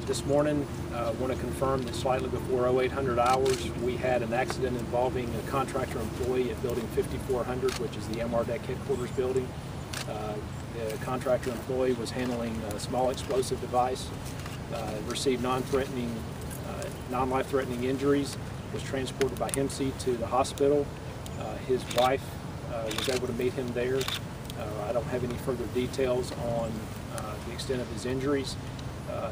This morning, I want to confirm that slightly before 0800 hours, we had an accident involving a contractor employee at building 5400, which is the AMRDEC headquarters building. The contractor employee was handling a small explosive device, received non-life-threatening injuries, was transported by HMC to the hospital. His wife was able to meet him there. I don't have any further details on the extent of his injuries.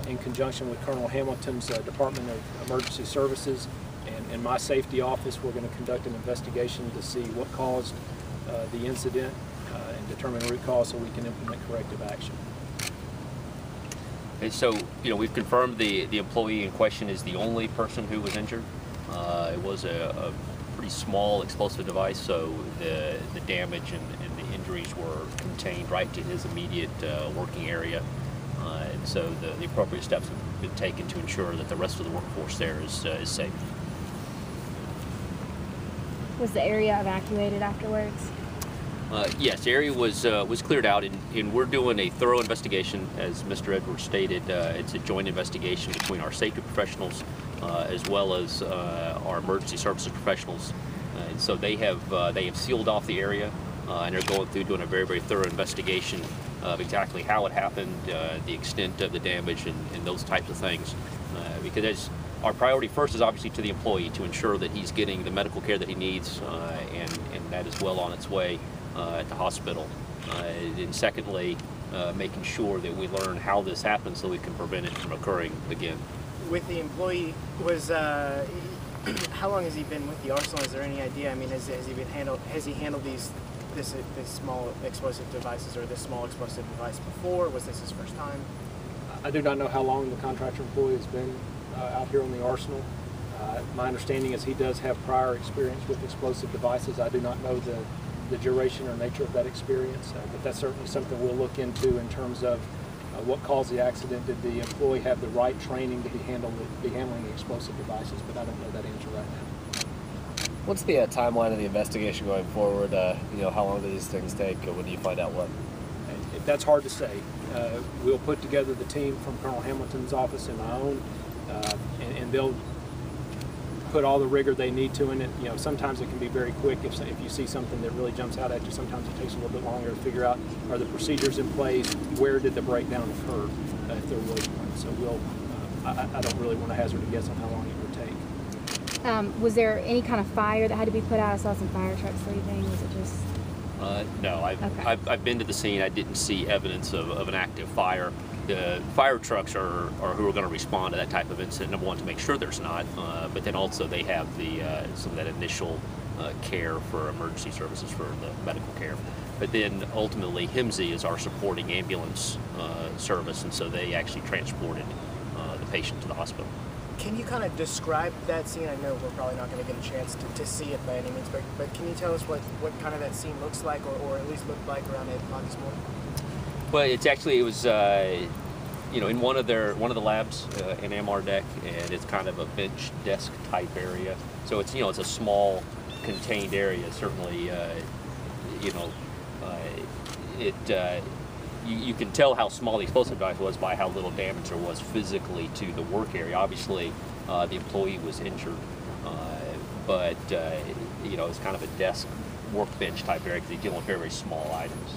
In conjunction with Colonel Hamilton's Department of Emergency Services and my safety office, we're going to conduct an investigation to see what caused the incident and determine root cause so we can implement corrective action. And so, we've confirmed the employee in question is the only person who was injured. It was a pretty small explosive device, so the damage and the injuries were contained right to his immediate working area. And so the appropriate steps have been taken to ensure that the rest of the workforce there is safe. Was the area evacuated afterwards? Yes, the area was cleared out, and we're doing a thorough investigation. As Mr. Edwards stated, it's a joint investigation between our safety professionals as well as our emergency services professionals. And so they have sealed off the area, and they're going through doing a very, very thorough investigation of exactly how it happened, the extent of the damage, and those types of things. Because our priority first is obviously to the employee, to ensure that he's getting the medical care that he needs, and that is well on its way at the hospital. And secondly, making sure that we learn how this happened so we can prevent it from occurring again. With the employee, how long has he been with the arsenal? Is there any idea? I mean, has he handled this small explosive devices or this small explosive device before? Was this his first time? I do not know how long the contractor employee has been out here on the arsenal. My understanding is he does have prior experience with explosive devices. I do not know the duration or nature of that experience, but that's certainly something we'll look into in terms of what caused the accident. Did the employee have the right training to be handling the explosive devices? But I don't know that answer right now. What's the timeline of the investigation going forward? How long do these things take? When do you find out what? That's hard to say. We'll put together the team from Colonel Hamilton's office and my own, and they'll put all the rigor they need to in it. Sometimes it can be very quick if you see something that really jumps out at you. Sometimes it takes a little bit longer to figure out, are the procedures in place? Where did the breakdown occur, if there was one? So I don't really want to hazard a guess on how long it would take. Was there any kind of fire that had to be put out? I saw some fire trucks leaving. Was it just... No, I've been to the scene. I didn't see evidence of an active fire. The fire trucks are who are going to respond to that type of incident. Number one, to make sure there's not, but then also they have some of that initial care for emergency services, for the medical care. But then ultimately, HMC is our supporting ambulance service, and so they actually transported the patient to the hospital. Can you kind of describe that scene? I know we're probably not going to get a chance to see it by any means, but can you tell us what kind of that scene looks like, or at least looked like around 8 o'clock this morning? Well, it was in one of the labs in AMRDEC, and it's kind of a bench desk type area. So it's it's a small contained area. Certainly, you can tell how small the explosive device was by how little damage there was physically to the work area. Obviously, the employee was injured, but it's kind of a desk workbench type area because they deal with very, very small items.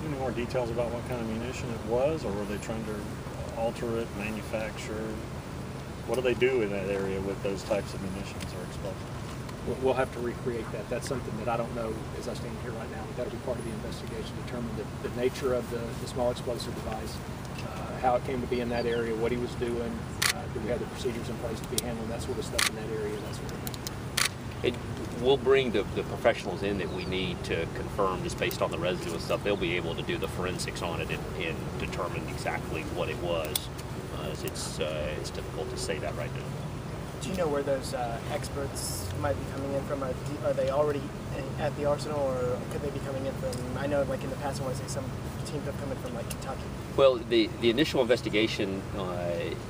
Any more details about what kind of munition it was, or were they trying to alter it, manufacture? What do they do in that area with those types of munitions or explosives? We'll have to recreate that. That's something that I don't know as I stand here right now. That'll be part of the investigation, determine the nature of the small explosive device, how it came to be in that area, what he was doing, do we have the procedures in place to be handling that sort of stuff in that area, that sort of thing. We'll bring the professionals in that we need to confirm, just based on the residue and stuff. They'll be able to do the forensics on it and determine exactly what it was. It's difficult to say that right now. Do you know where those experts might be coming in from? Are they already at the arsenal, or could they be coming in from, I know like in the past I want to say some teams have come in from like Kentucky. Well, the initial investigation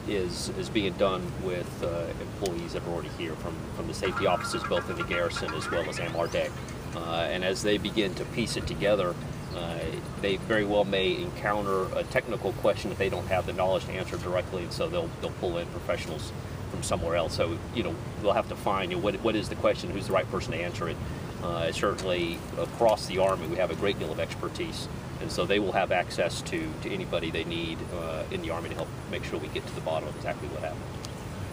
is being done with employees that are already here from the safety offices, both in the Garrison as well as AMRDEC. And as they begin to piece it together, They very well may encounter a technical question that they don't have the knowledge to answer directly, and so they'll pull in professionals from somewhere else. So, you know, we'll have to find, you know, what is the question, who's the right person to answer it. Certainly across the Army we have a great deal of expertise, and so they will have access to anybody they need in the Army to help make sure we get to the bottom of exactly what happened.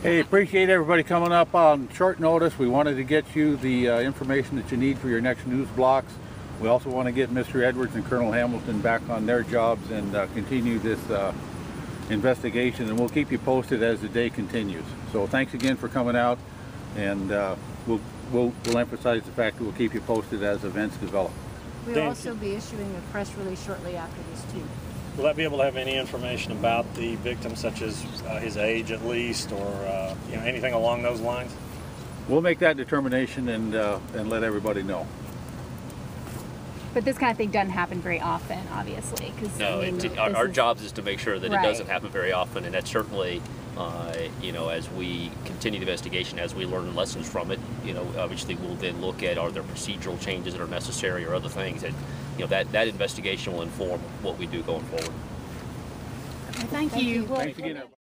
Hey, appreciate everybody coming up on short notice. We wanted to get you the information that you need for your next news blocks. We also want to get Mr. Edwards and Colonel Hamilton back on their jobs and continue this investigation, and we'll keep you posted as the day continues. So thanks again for coming out, and we'll emphasize the fact that we'll keep you posted as events develop. We'll also be issuing a press release shortly after this too. Will that be able to have any information about the victim, such as his age at least, or you know, anything along those lines? We'll make that determination and let everybody know. But this kind of thing doesn't happen very often, obviously. No, I mean, our job is to make sure that Right. it doesn't happen very often, and that's certainly, you know, as we continue the investigation, as we learn lessons from it, you know, obviously we'll then look at, are there procedural changes that are necessary or other things that, you know, that investigation will inform what we do going forward. Thank you. Thanks again, everybody.